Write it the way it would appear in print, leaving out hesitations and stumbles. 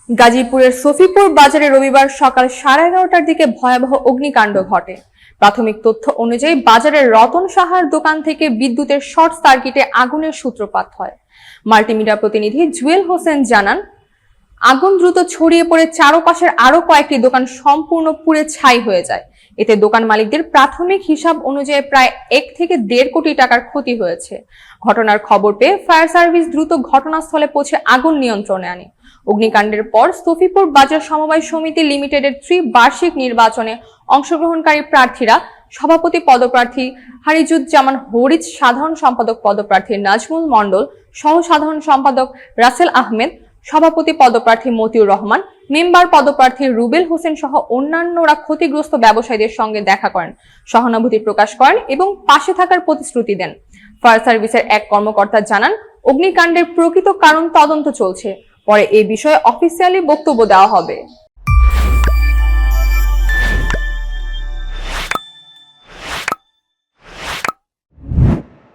গাজীপুরের সফিপুর বাজারে রবিবার সকাল 11:30টার দিকে ভয়াবহ অগ্নিকাণ্ড ঘটে। প্রাথমিক তথ্য অনুযায়ী বাজারের রতন সাহার দোকান থেকে বিদ্যুতের শর্ট সার্কিটে আগুনের সূত্রপাত হয়। মাল্টিমিডিয়া প্রতিনিধি জুয়েল হোসেন জানান, আগুন দ্রুত ছড়িয়ে পড়ে চারপাশের আরো কয়েকটি দোকান সম্পূর্ণ পুড়ে ছাই হয়ে যায়। এতে দোকান মালিকদের প্রাথমিক হিসাব অনুযায়ী প্রায় 1 থেকে 1.5 কোটি টাকার ক্ষতি হয়েছে। ঘটনার খবর পেয়ে ফায়ার সার্ভিস দ্রুত ঘটনাস্থলে পৌঁছে আগুন নিয়ন্ত্রণে আনে। অগ্নিকাণ্ডের পর সফিপুর বাজার সমবায় সমিতি লিমিটেডের ত্রিবার্ষিক নির্বাচনে অংশগ্রহণকারী প্রার্থীরা সভাপতি পদপ্রার্থী হারিজুজ্জামান হরিজ, সাধারণ সম্পাদক পদপ্রার্থী নাজমুল মণ্ডল, সহ সাধারণ সম্পাদক রাসেল আহমেদ, সভাপতি পদপ্রার্থী মতিউর রহমান, মেম্বার পদপ্রার্থী রুবেল হোসেন সহ অন্যান্যরা ক্ষতিগ্রস্ত ব্যবসায়ীদের সঙ্গে দেখা করেন, সহানুভূতি প্রকাশ করেন এবং পাশে থাকার প্রতিশ্রুতি দেন। ফায়ার সার্ভিসের এক কর্মকর্তা জানান, অগ্নিকাণ্ডের প্রকৃত কারণ তদন্ত চলছে, পরে এই বিষয়ে অফিসিয়ালি বক্তব্য দেওয়া হবে।